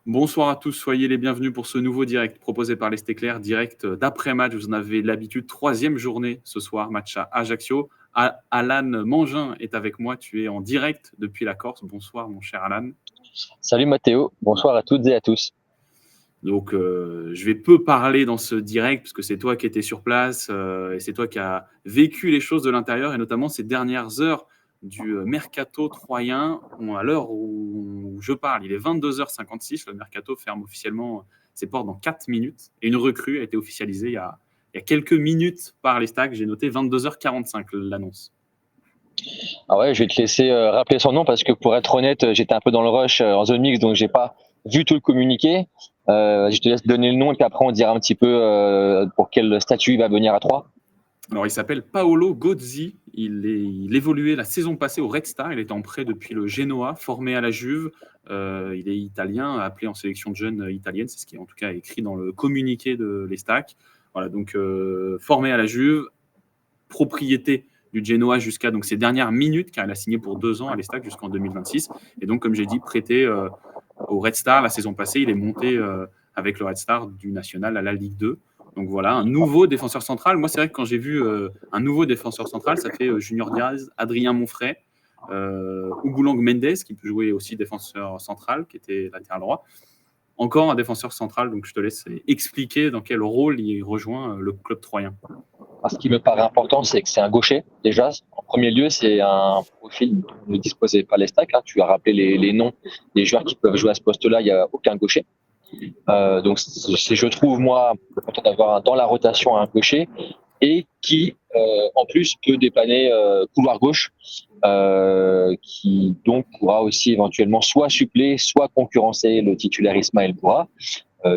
Bonsoir à tous, soyez les bienvenus pour ce nouveau direct proposé par l'Est Éclair, direct d'après-match. Vous en avez l'habitude, troisième journée ce soir, match à Ajaccio. Alan Mangin est avec moi, tu es en direct depuis la Corse. Bonsoir mon cher Alan. Salut Mathéo, bonsoir à toutes et à tous. Donc je vais peu parler dans ce direct parce que c'est toi qui étais sur place et c'est toi qui as vécu les choses de l'intérieur et notamment ces dernières heures du mercato troyen. À l'heure où je parle, il est 22h56, le mercato ferme officiellement ses portes dans 4 minutes et une recrue a été officialisée il y a quelques minutes par les Stags. J'ai noté 22h45 l'annonce. Ah ouais, je vais te laisser rappeler son nom parce que pour être honnête, j'étais un peu dans le rush en zone mix, donc j'ai pas vu tout le communiqué. Je te laisse donner le nom et puis après on dira un petit peu pour quel statut il va venir à 3. Alors, il s'appelle Paolo Gozzi. Il évoluait la saison passée au Red Star. Il était en prêt depuis le Genoa, formé à la Juve. Il est italien, appelé en sélection de jeunes italienne. C'est ce qui est en tout cas écrit dans le communiqué de l'Estac. Voilà, donc formé à la Juve, propriété du Genoa jusqu'à donc ses dernières minutes, car il a signé pour 2 ans à l'Estac jusqu'en 2026. Et donc, comme j'ai dit, prêté au Red Star la saison passée. Il est monté avec le Red Star du National à la Ligue 2. Donc voilà, un nouveau défenseur central. Moi, c'est vrai que quand j'ai vu un nouveau défenseur central, ça fait Junior Diaz, Adrien Monfray, Ouboulang Mendes, qui peut jouer aussi défenseur central, qui était latéral droit. Encore un défenseur central, donc je te laisse expliquer dans quel rôle il rejoint le club troyen. Ce qui me paraît important, c'est que c'est un gaucher, déjà. En premier lieu, c'est un profil dont ne disposait pas les Stacks. Tu as rappelé les noms des joueurs qui peuvent jouer à ce poste-là, il n'y a aucun gaucher. Donc, je trouve, moi, content d'avoir dans la rotation un gaucher et qui, en plus, peut dépanner couloir gauche, qui donc pourra aussi éventuellement soit suppléer, soit concurrencer le titulaire Ismaël Boura,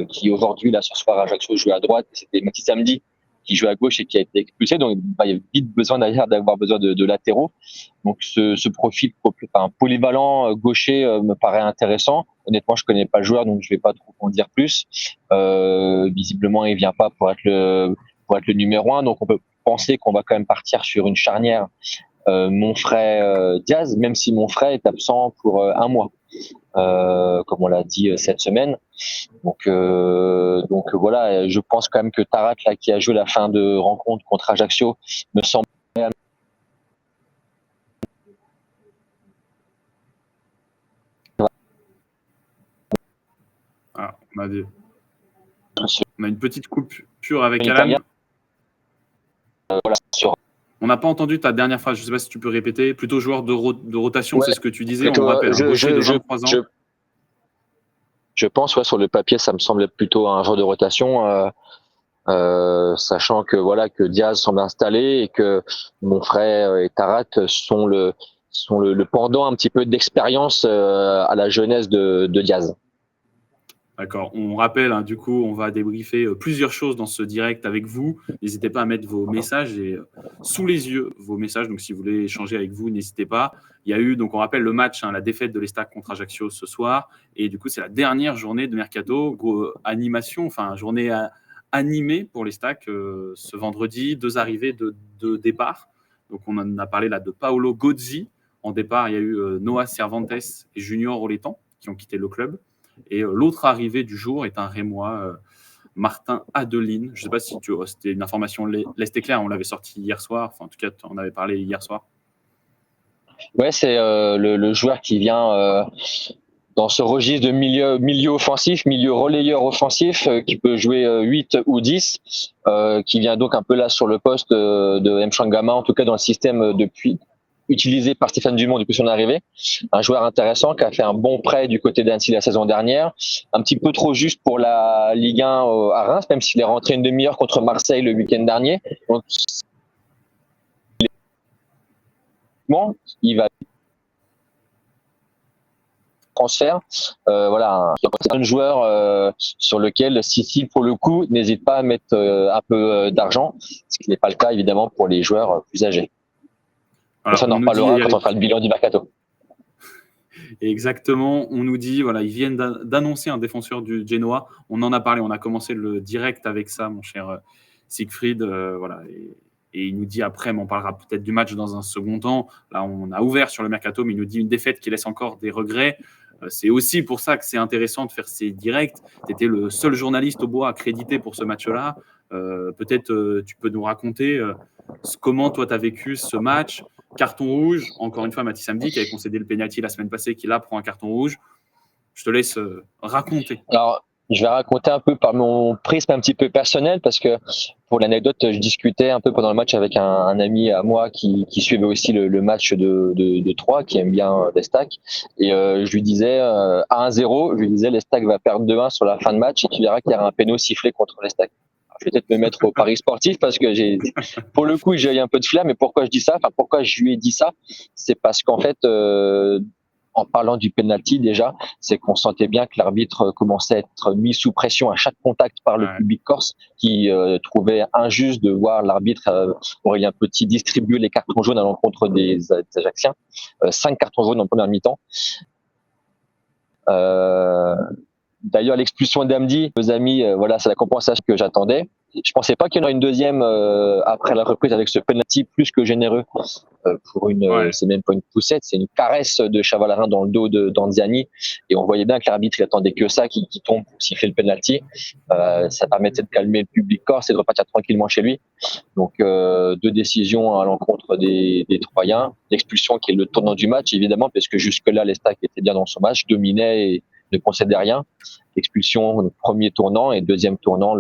qui aujourd'hui, là, ce soir à Ajaccio, jouait à droite. C'était Mathis Samedi qui joue à gauche et qui a été expulsé. Donc, il y a vite besoin d'ailleurs d'avoir besoin de latéraux. Donc, ce profil polyvalent gaucher me paraît intéressant. Honnêtement, je connais pas le joueur, donc je vais pas trop en dire plus. Visiblement, il vient pas pour être le numéro 1. Donc, on peut penser qu'on va quand même partir sur une charnière Monfray Diaz, même si Monfray est absent pour un mois. Comme on l'a dit cette semaine. Donc voilà, je pense quand même que Tarat, là, qui a joué la fin de rencontre contre Ajaccio, me semble. Ah, on a une petite coupure avec Alan. Voilà, on n'a pas entendu ta dernière phrase. Je ne sais pas si tu peux répéter. Plutôt joueur de rotation, ouais, c'est ce que tu disais. On rappelle, un gaucher de 23 ans. Je pense, sur le papier, ça me semble plutôt un joueur de rotation, sachant que Diaz semble installé et que Monfray et Tarat sont le pendant un petit peu d'expérience à la jeunesse de Diaz. D'accord. On rappelle, du coup, on va débriefer plusieurs choses dans ce direct avec vous. N'hésitez pas à mettre vos messages et sous les yeux vos messages. Donc, si vous voulez échanger avec vous, n'hésitez pas. Il y a eu, donc on rappelle le match, la défaite de l'Estac contre Ajaccio ce soir. Et du coup, c'est la dernière journée de mercato, animation, journée animée pour l'Estac ce vendredi. 2 arrivées, de départ. Donc, on en a parlé là de Paolo Gozzi. En départ, il y a eu Noah Cervantes et Junior Oletan qui ont quitté le club. Et l'autre arrivée du jour est un Rémois, Martin Adeline. Je ne sais pas si c'était une information l'Est Éclair, on l'avait sorti hier soir. Enfin, en tout cas, on avait parlé hier soir. Ouais, c'est le joueur qui vient dans ce registre de milieu offensif, milieu relayeur offensif, qui peut jouer 8 ou 10, qui vient donc un peu là sur le poste de Mchangama, en tout cas dans le système utilisé par Stéphane Dumont depuis son arrivée. Un joueur intéressant qui a fait un bon prêt du côté d'Annecy la saison dernière. Un petit peu trop juste pour la Ligue 1 à Reims, même s'il est rentré une demi-heure contre Marseille le week-end dernier. Donc, il va transfert. Voilà, un joueur sur lequel Sissi, pour le coup, n'hésite pas à mettre un peu d'argent, ce qui n'est pas le cas évidemment pour les joueurs plus âgés. Alors, ça, on en reparlera quand on fera le bilan du mercato. Exactement, on nous dit, voilà, ils viennent d'annoncer un défenseur du Genoa. On en a parlé, on a commencé le direct avec ça, mon cher Siegfried. Voilà, et il nous dit après, mais on parlera peut-être du match dans un second temps. Là, on a ouvert sur le mercato, mais il nous dit une défaite qui laisse encore des regrets. C'est aussi pour ça que c'est intéressant de faire ces directs. Tu étais le seul journaliste au Bois accrédité pour ce match-là. Peut-être tu peux nous raconter comment toi tu as vécu ce match. Carton rouge, encore une fois, Mathis Samedi qui avait concédé le penalty la semaine passée, qui là prend un carton rouge. Je te laisse raconter. Alors, je vais raconter un peu par mon prisme un petit peu personnel parce que pour l'anecdote, je discutais un peu pendant le match avec un ami à moi qui suivait aussi le match de Troyes, qui aime bien l'Estac. Et je lui disais à 1-0, je lui disais l'Estac va perdre 2-1 sur la fin de match et tu verras qu'il y aura un péno sifflé contre l'Estac. Je vais peut-être me mettre au pari sportif parce que pour le coup, j'ai eu un peu de flair. Mais pourquoi je dis ça? Enfin, pourquoi je lui ai dit ça? C'est parce qu'en fait, en parlant du penalty déjà, c'est qu'on sentait bien que l'arbitre commençait à être mis sous pression à chaque contact par le public corse qui trouvait injuste de voir l'arbitre Aurélien Petit distribuer les cartons jaunes à l'encontre des Ajacciens. 5 cartons jaunes en première mi-temps. D'ailleurs, l'expulsion d'Amdi, mes amis, voilà, c'est la compensation que j'attendais. Je pensais pas qu'il y en aurait une deuxième après la reprise avec ce penalty plus que généreux pour c'est même pas une poussette, c'est une caresse de Chavalarin dans le dos d'Anziani, et on voyait bien que l'arbitre il attendait que ça, qui tombe pour siffler le penalty. Ça permettait de calmer le public corse et de repartir tranquillement chez lui. Donc 2 décisions à l'encontre des Troyens, l'expulsion qui est le tournant du match évidemment, parce que jusque-là l'Estac était bien dans son match, dominait et ne concédait rien. L'expulsion, le premier tournant, et deuxième tournant,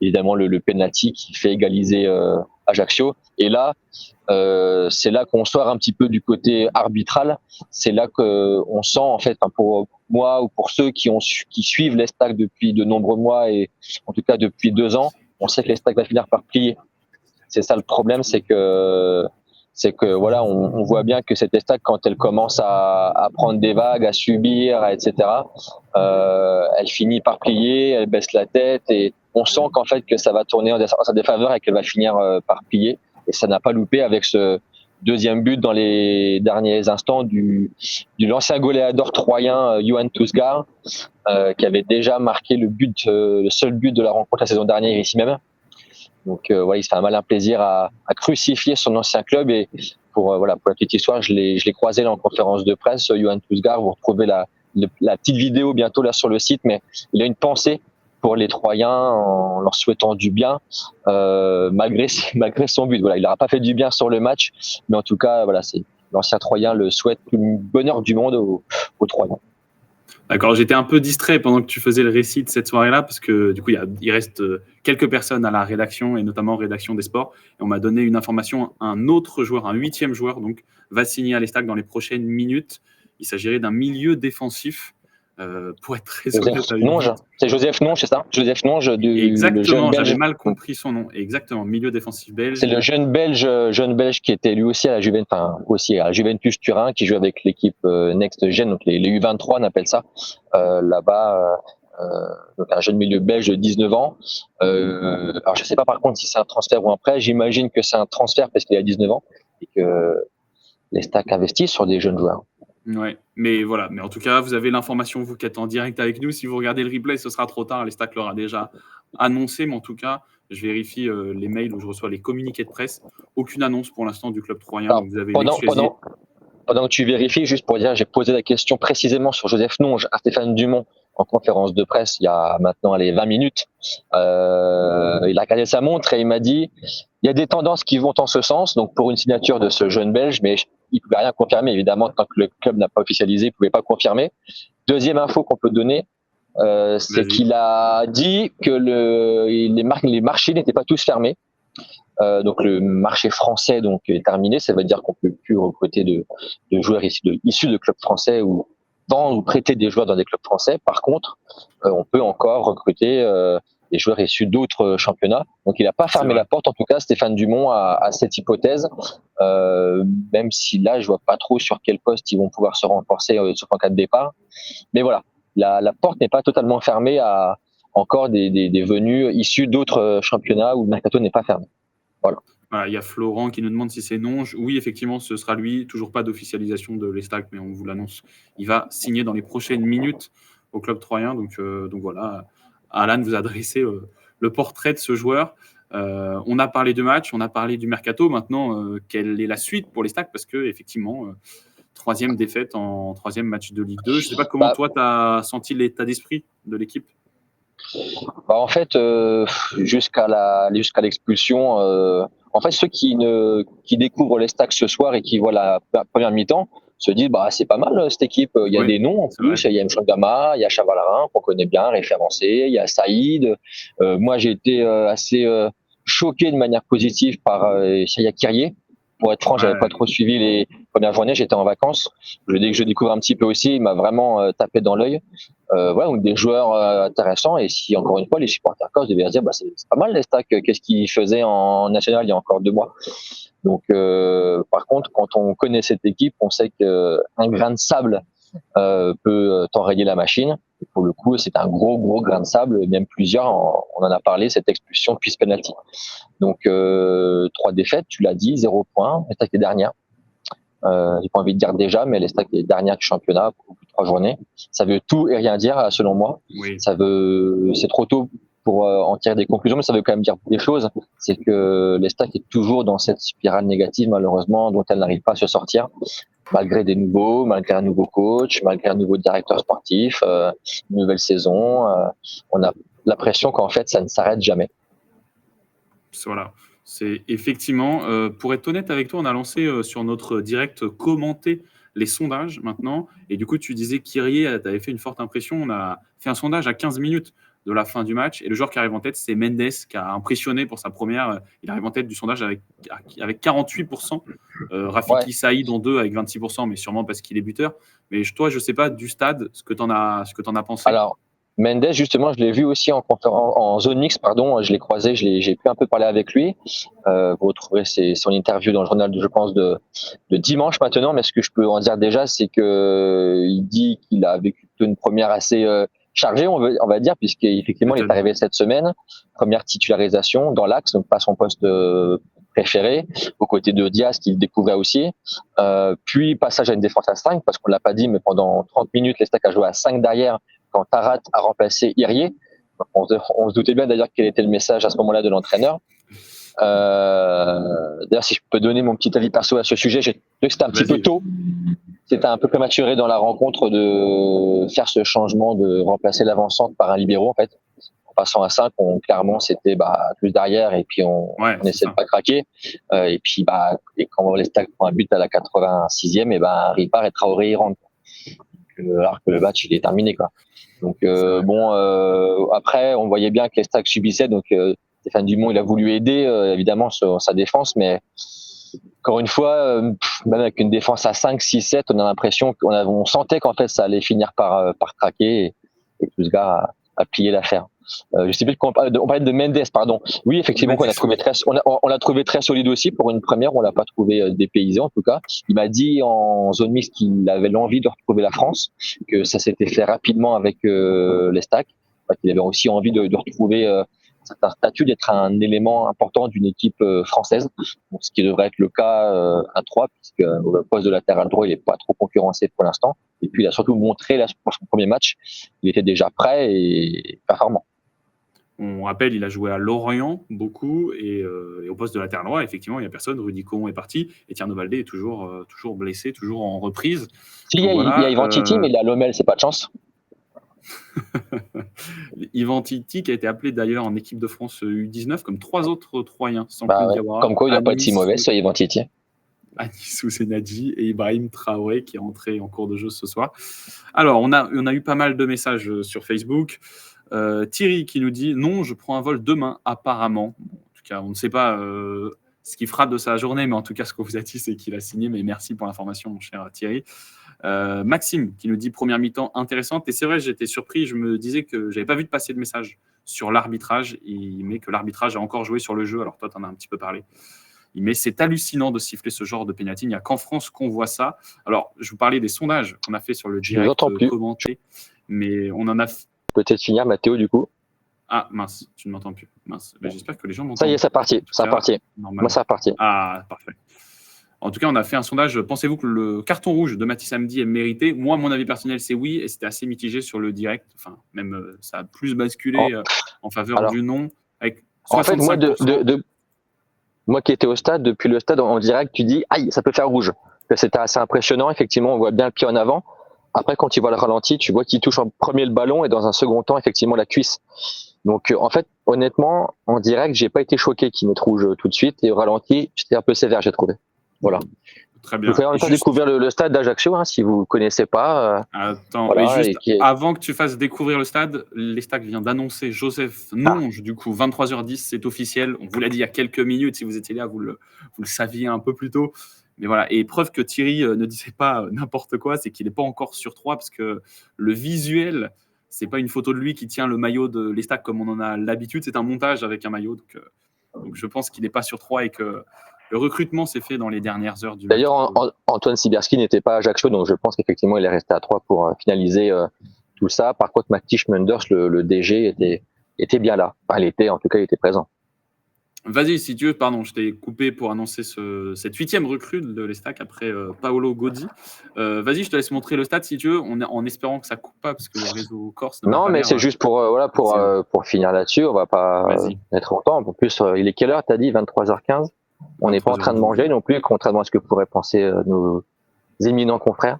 évidemment le penalty qui fait égaliser Ajaccio. Et là, c'est là qu'on sort un petit peu du côté arbitral. C'est là qu'on sent, en fait, pour moi ou pour ceux qui suivent l'Estac depuis de nombreux mois, et en tout cas depuis 2 ans, on sait que l'Estac va finir par plier. C'est ça le problème, c'est que voilà, on voit bien que cette Estac, quand elle commence à prendre des vagues, à subir, etc., elle finit par plier, elle baisse la tête, et on sent qu'en fait que ça va tourner en sa défaveur et qu'elle va finir par plier. Et ça n'a pas loupé avec ce deuxième but dans les derniers instants de l'ancien goléador troyen Johan Tousgar, qui avait déjà marqué le seul but de la rencontre la saison dernière ici même. Donc il se fait un malin plaisir à crucifier son ancien club. Et pour la petite histoire, je l'ai croisé là en conférence de presse, Johan Tousgar. Vous retrouvez la petite vidéo bientôt là sur le site, mais il a une pensée pour les Troyens en leur souhaitant du bien, malgré son but. Voilà, il n'aura pas fait du bien sur le match, mais en tout cas, voilà, c'est l'ancien Troyen le souhaite tout le bonheur du monde aux Troyens. D'accord, j'étais un peu distrait pendant que tu faisais le récit de cette soirée-là, parce que du coup, il reste quelques personnes à la rédaction, et notamment rédaction des sports. Et on m'a donné une information, un autre joueur, un 8e joueur, donc, va signer à l'Estac dans les prochaines minutes. Il s'agirait d'un milieu défensif. Pour être très honnête avec vous. C'est Joseph Nonge, c'est ça? Joseph Nonge, exactement, j'avais mal compris son nom. Exactement, milieu défensif belge. C'est le jeune belge qui était lui aussi à la Juventus Turin, qui joue avec l'équipe Next Gen, donc les U23 on appelle ça là-bas. Donc un jeune milieu belge de 19 ans. Alors je sais pas par contre si c'est un transfert ou un prêt. J'imagine que c'est un transfert parce qu'il a 19 ans et que l'Estac investit sur des jeunes joueurs. Ouais, mais voilà. Mais en tout cas, vous avez l'information, vous qui êtes en direct avec nous. Si vous regardez le replay, ce sera trop tard. L'Estac l'aura déjà annoncé, mais en tout cas, je vérifie les mails où je reçois les communiqués de presse. Aucune annonce pour l'instant du club troyen. Alors, donc vous avez pendant que tu vérifies, juste pour dire, j'ai posé la question précisément sur Joseph Nonge à Stéphane Dumont en conférence de presse il y a maintenant 20 minutes. Il a regardé sa montre et il m'a dit il y a des tendances qui vont en ce sens, donc pour une signature de ce jeune Belge, mais il ne pouvait rien confirmer, évidemment, tant que le club n'a pas officialisé, il ne pouvait pas confirmer. Deuxième info qu'on peut donner, c'est qu'il a dit que les marchés n'étaient pas tous fermés. Donc le marché français est terminé, ça veut dire qu'on ne peut plus recruter de joueurs issus de clubs français ou vendre ou prêter des joueurs dans des clubs français. Par contre, on peut encore recruter des joueurs issus d'autres championnats. Donc il n'a pas fermé la porte, en tout cas Stéphane Dumont à cette hypothèse, même si là je vois pas trop sur quel poste ils vont pouvoir se renforcer sauf en cas de départ. Mais voilà, la porte n'est pas totalement fermée à encore des venus issus d'autres championnats où le mercato n'est pas fermé. Voilà, il y a Florent qui nous demande si c'est Nonge. Oui, effectivement, ce sera lui. Toujours pas d'officialisation de l'Estac, mais on vous l'annonce. Il va signer dans les prochaines minutes au club troyen. Donc voilà, Alan vous a dressé le portrait de ce joueur. On a parlé de match, on a parlé du mercato. Maintenant, quelle est la suite pour l'Estac? Parce que effectivement, troisième défaite en troisième match de Ligue 2. Je ne sais pas comment toi, tu as senti l'état d'esprit de l'équipe. En fait, jusqu'à l'expulsion, en fait, ceux qui découvrent les stacks ce soir et qui voient la première mi-temps se disent c'est pas mal cette équipe. Il y a des noms en plus. Il y a Mchangama, il y a Chavalarin qu'on connaît bien, référencé. Il y a Saïd. Moi, j'ai été assez choqué de manière positive par Yaya Kyrie. Pour être franc, j'avais pas trop suivi les premières journées. J'étais en vacances. Dès que je découvre un petit peu aussi, il m'a vraiment tapé dans l'œil. Donc des joueurs intéressants. Et si encore une fois les supporters corse devaient se dire c'est pas mal les stacks. Qu'est-ce qu'ils faisaient en national il y a encore 2 mois. Donc par contre, quand on connaît cette équipe, on sait qu'un grain de sable peut t'enrayer la machine. Et pour le coup, c'est un gros grain de sable, même plusieurs. On en a parlé, cette expulsion puis ce penalty. Donc 3 défaites, tu l'as dit, 0 points. L'Estac est dernière. J'ai pas envie de dire déjà, mais l'Estac est dernière du championnat pour 3 journées. Ça veut tout et rien dire, selon moi. Oui. C'est trop tôt pour en tirer des conclusions, mais ça veut quand même dire des choses. C'est que l'Estac est toujours dans cette spirale négative, malheureusement, dont elle n'arrive pas à se sortir, malgré malgré un nouveau coach, malgré un nouveau directeur sportif, une nouvelle saison. On a l'impression qu'en fait, ça ne s'arrête jamais. Voilà. C'est effectivement, pour être honnête avec toi, on a lancé sur notre direct commenter les sondages maintenant. Et du coup, tu disais Kyrie, tu avais fait une forte impression. On a fait un sondage à 15 minutes de la fin du match. Et le joueur qui arrive en tête, c'est Mendes, qui a impressionné pour sa première. Il arrive en tête du sondage avec 48%. Rafiki Saïd en 2 avec 26%, mais sûrement parce qu'il est buteur. Mais toi, je ne sais pas du stade ce que tu en as pensé. Alors, Mendes, justement, je l'ai vu aussi en zone mixte, je l'ai croisé, j'ai pu un peu parler avec lui. Vous retrouverez son interview dans le journal, je pense, de dimanche maintenant. Mais ce que je peux en dire déjà, c'est que il dit qu'il a vécu une première assez chargée, on va dire, puisqu'effectivement, il est arrivé cette semaine. Première titularisation dans l'axe, donc pas son poste préféré, aux côtés de Diaz, qu'il découvrait aussi. Puis, passage à une défense à 5, parce qu'on l'a pas dit, mais pendant 30 minutes, l'Estac a joué à 5 derrière, quand Tarat a remplacé Irié. On se doutait bien d'ailleurs quel était le message à ce moment-là de l'entraîneur. D'ailleurs, si je peux donner mon petit avis perso à ce sujet, j'ai trouvé que c'était un petit peu tôt. C'était un peu prématuré dans la rencontre de faire ce changement, de remplacer l'avant-centre par un libéro, en fait. En passant à 5, clairement, c'était plus derrière et puis on essaie de pas craquer. Et puis, et quand l'Estac prend un but à la 86e, Ripard et Traoré, ils rentrent. Alors que le match, il est terminé, quoi. Donc après, on voyait bien que l'Estac subissait. Donc Stéphane Dumont, il a voulu aider évidemment sur sa défense, mais encore une fois, même avec une défense à 5, 6, 7, on a l'impression on sentait qu'en fait ça allait finir par craquer et que ce gars a plié l'affaire. Je sais plus on parlait de Mendes, pardon. Oui, effectivement, on l'a trouvé très solide aussi pour une première. On l'a pas trouvé dépaysé en tout cas. Il m'a dit en zone mixte qu'il avait l'envie de retrouver la France, que ça s'était fait rapidement avec l'Estac, qu'il avait aussi envie de retrouver un statut, d'être un élément important d'une équipe française, donc, ce qui devrait être le cas à 3, puisque le poste de latéral droit il n'est pas trop concurrencé pour l'instant. Et puis il a surtout montré là, pour son premier match, il était déjà prêt et performant. On rappelle, il a joué à Lorient beaucoup et au poste de latéral droit, effectivement, il n'y a personne. Rudy Cohon est parti et Tierno Baldé est toujours blessé, toujours en reprise. Il y a Yvan Titi, mais il est à Lommel, c'est pas de chance. Yvan Titi qui a été appelé d'ailleurs en équipe de France U19 comme 3 autres Troyens. Comme quoi, il n'a pas été si mauvais, ce Yvan Titi. Anis Ousenadji et Ibrahim Traoré qui est entré en cours de jeu ce soir. Alors, on a eu pas mal de messages sur Facebook. Thierry qui nous dit « Non, je prends un vol demain, apparemment. » En tout cas, on ne sait pas ce qu'il fera de sa journée, mais en tout cas, ce qu'on vous a dit, c'est qu'il a signé. Mais merci pour l'information, mon cher Thierry. Maxime qui nous dit « Première mi-temps intéressante. » Et c'est vrai, j'étais surpris. Je me disais que je n'avais pas vu de passer de message sur l'arbitrage, mais que l'arbitrage a encore joué sur le jeu. Alors toi, tu en as un petit peu parlé. Mais c'est hallucinant de siffler ce genre de pénalty. Il n'y a qu'en France qu'on voit ça. Alors, je vous parlais des sondages qu'on a fait sur le direct commenté, mais on en a... Peut-être finir, Mathéo, du coup. Ah, mince, tu ne m'entends plus. Mince. Ben, j'espère que les gens m'entendent. Ça y est, c'est parti. Moi, c'est reparti. Ah, parfait. En tout cas, on a fait un sondage. Pensez-vous que le carton rouge de Mathis Samedi est mérité ? Moi, mon avis personnel, c'est oui. Et c'était assez mitigé sur le direct. Enfin, même, ça a plus basculé en faveur du non. Avec 65%. En fait, moi qui étais au stade, depuis le stade en direct, tu dis « Aïe, ça peut faire rouge ». c'était assez impressionnant. Effectivement, on voit bien le pied en avant. Après, quand tu vois le ralenti, tu vois qu'il touche en premier le ballon et dans un second temps, effectivement, la cuisse. Donc, en fait, honnêtement, en direct, j'ai pas été choqué qu'il mette rouge tout de suite. Et au ralenti, j'étais un peu sévère, j'ai trouvé. Voilà. Très Je bien. vous fais en même temps découvrir le stade d'Ajaccio, hein, si vous ne connaissez pas. Attends, Voilà, mais juste est... avant que tu fasses découvrir le stade, l'Estac vient d'annoncer Joseph Nonge, du coup, 23h10, c'est officiel. On vous l'a dit il y a quelques minutes, si vous étiez là, vous le saviez un peu plus tôt. Mais voilà, et preuve que Thierry ne disait pas n'importe quoi, c'est qu'il n'est pas encore sur 3, parce que le visuel, c'est pas une photo de lui qui tient le maillot de l'Estac comme on en a l'habitude, c'est un montage avec un maillot. Donc je pense qu'il n'est pas sur 3 et que le recrutement s'est fait dans les dernières heures du match. D'ailleurs, Antoine Sibierski n'était pas à Ajaccio, donc je pense qu'effectivement, il est resté à 3 pour finaliser tout ça. Par contre, Mathieu Munders, le DG, était bien là. Enfin, en tout cas, il était présent. Vas-y, si tu veux, pardon, je t'ai coupé pour annoncer cette 8e recrue de l'Estac après Paolo Gozzi. Vas-y, je te laisse montrer le stade si tu veux, en espérant que ça coupe pas, parce que le réseau corse n'a non, pas mais l'air, c'est juste pour finir là-dessus. On va pas être longtemps. En plus, il est quelle heure, t'as dit 23h15. On n'est pas en train de manger non plus, contrairement à ce que pourraient penser nos éminents confrères.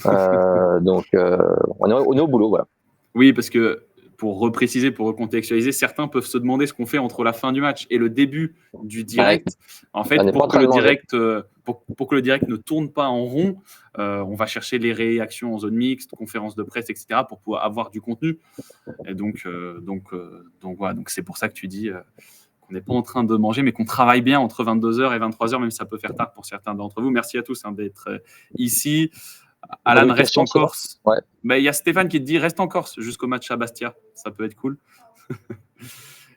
Donc, on est au boulot, voilà. Oui, parce que pour repréciser, pour recontextualiser, certains peuvent se demander ce qu'on fait entre la fin du match et le début du direct. En fait, pour que le direct ne tourne pas en rond, on va chercher les réactions en zone mixte, conférences de presse, etc., pour pouvoir avoir du contenu. Et donc voilà, donc c'est pour ça que tu dis qu'on n'est pas en train de manger, mais qu'on travaille bien entre 22h et 23h, même si ça peut faire tard pour certains d'entre vous. Merci à tous d'être ici. Alan, reste en Corse. Ouais. Il y a Stéphane qui te dit reste en Corse jusqu'au match à Bastia. Ça peut être cool.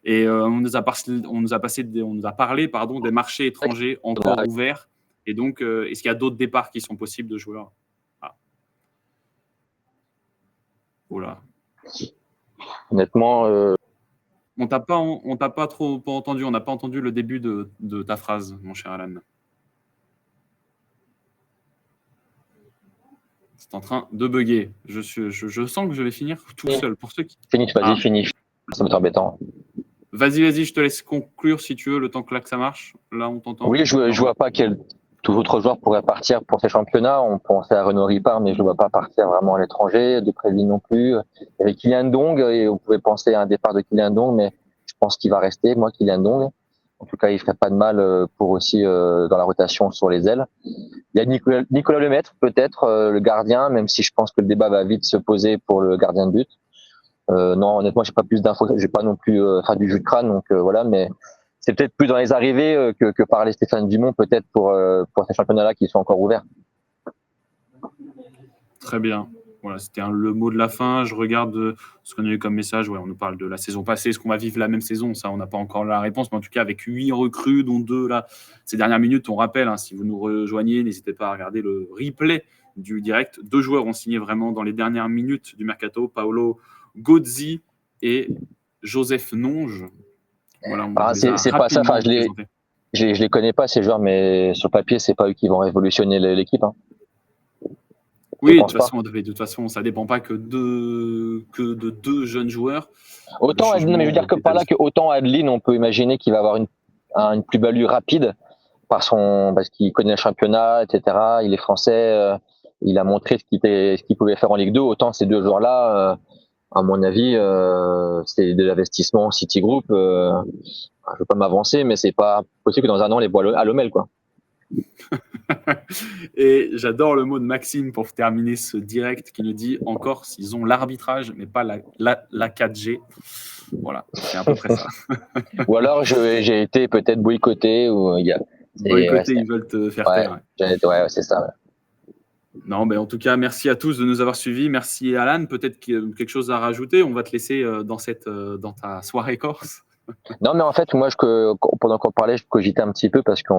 Et on nous a parlé des marchés étrangers encore ouverts. Et donc, est-ce qu'il y a d'autres départs qui sont possibles de joueurs? Oula. Honnêtement, on t'a pas trop entendu. On n'a pas entendu le début de ta phrase, mon cher Alan. C'est en train de bugger. Je sens que je vais finir tout seul. Pour ceux qui... Finis. Ça va être embêtant. Vas-y, je te laisse conclure si tu veux, le temps que ça marche. Là, on t'entend. Oui, je vois pas quel tout autre joueur pourrait partir pour ces championnats. On pensait à Renaud Ripard, mais je ne vois pas partir vraiment à l'étranger. De Préville non plus. Il y avait Kylian Ndong et on pouvait penser à un départ de Kylian Ndong, mais je pense qu'il va rester, moi, Kylian Ndong. En tout cas, il ferait pas de mal pour aussi dans la rotation sur les ailes. Il y a Nicolas Lemaître, peut-être, le gardien, même si je pense que le débat va vite se poser pour le gardien de but. Non, honnêtement, j'ai pas plus d'infos, j'ai pas non plus du jus de crâne, donc voilà, mais c'est peut-être plus dans les arrivées que parlait Stéphane Dumont, peut-être pour ces championnats-là qui sont encore ouverts. Très bien. Voilà, c'était le mot de la fin. Je regarde ce qu'on a eu comme message. Ouais, on nous parle de la saison passée. Est-ce qu'on va vivre la même saison? Ça, on n'a pas encore la réponse. Mais en tout cas, avec 8 recrues, dont 2 là, ces dernières minutes, on rappelle, si vous nous rejoignez, n'hésitez pas à regarder le replay du direct. 2 joueurs ont signé vraiment dans les dernières minutes du mercato. Paolo Gozzi et Joseph Nonge. Voilà, c'est pas ça. Enfin, je les connais pas, ces joueurs, mais sur papier, c'est pas eux qui vont révolutionner l'équipe. Hein. Oui, de toute façon, ça dépend pas que de 2 jeunes joueurs. Autant Adeline, mais je veux dire que par là, autant Adeline, on peut imaginer qu'il va avoir une plus-value rapide parce qu'il connaît le championnat, etc. Il est français, il a montré ce qu'il pouvait faire en Ligue 2. Autant ces 2 joueurs-là, à mon avis, c'est de l'investissement Citigroup. Je ne veux pas m'avancer, mais c'est pas possible que dans un an, on les voit à l'OML, quoi. Et j'adore le mot de Maxime pour terminer ce direct qui nous dit en Corse, ils ont l'arbitrage, mais pas la 4G. Voilà, c'est à peu près ça. Ou alors j'ai été peut-être boycotté. Boycotté, ils veulent te faire taire. Ouais, c'est ça. Ouais. Non, mais en tout cas, merci à tous de nous avoir suivis. Merci Alan. Peut-être quelque chose à rajouter. On va te laisser dans ta soirée corse. Non, mais en fait, moi, pendant qu'on parlait, je cogitais un petit peu parce que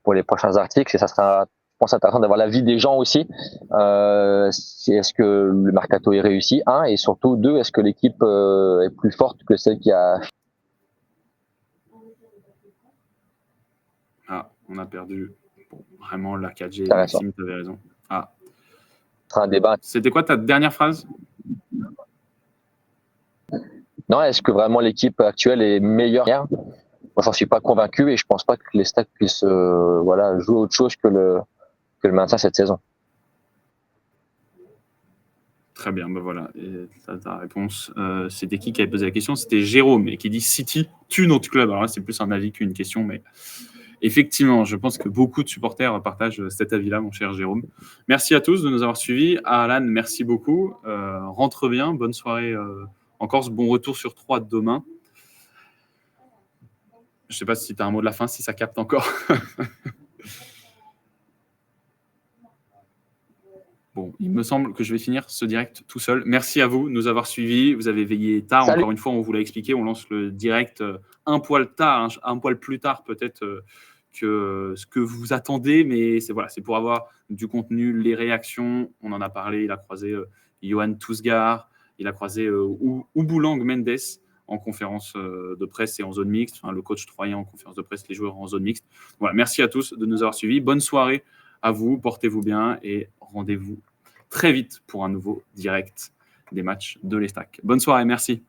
pour les prochains articles, et ça sera, je pense, intéressant d'avoir l'avis des gens aussi. Est-ce que le mercato est réussi, et surtout 2, est-ce que l'équipe est plus forte que celle qui a... On a perdu. Bon, vraiment, la 4G, Maxime, tu avais raison. C'est un débat. C'était quoi ta dernière phrase? Non, est-ce que vraiment l'équipe actuelle est meilleure? Moi, j'en suis pas convaincu et je pense pas que les Stacks puissent jouer autre chose que que le maintien cette saison. Très bien, ben voilà, ta réponse. C'était qui avait posé la question? C'était Jérôme, et qui dit City tue notre club. Alors là, c'est plus un avis qu'une question, mais effectivement, je pense que beaucoup de supporters partagent cet avis-là, mon cher Jérôme. Merci à tous de nous avoir suivis. Alan, merci beaucoup. Rentre bien, bonne soirée en Corse, bon retour sur 3 demain. Je ne sais pas si tu as un mot de la fin, si ça capte encore. Bon, il me semble que je vais finir ce direct tout seul. Merci à vous de nous avoir suivis. Vous avez veillé tard. Salut. Encore une fois, on vous l'a expliqué. On lance le direct un poil tard, un poil plus tard peut-être que ce que vous attendez. Mais c'est pour avoir du contenu, les réactions. On en a parlé. Il a croisé Johan Tousgar. Il a croisé Ouboulang Mendes en conférence de presse et en zone mixte. Enfin, le coach troyen en conférence de presse, les joueurs en zone mixte. Voilà, merci à tous de nous avoir suivis. Bonne soirée à vous. Portez-vous bien et rendez-vous très vite pour un nouveau direct des matchs de l'Estac. Bonne soirée, merci.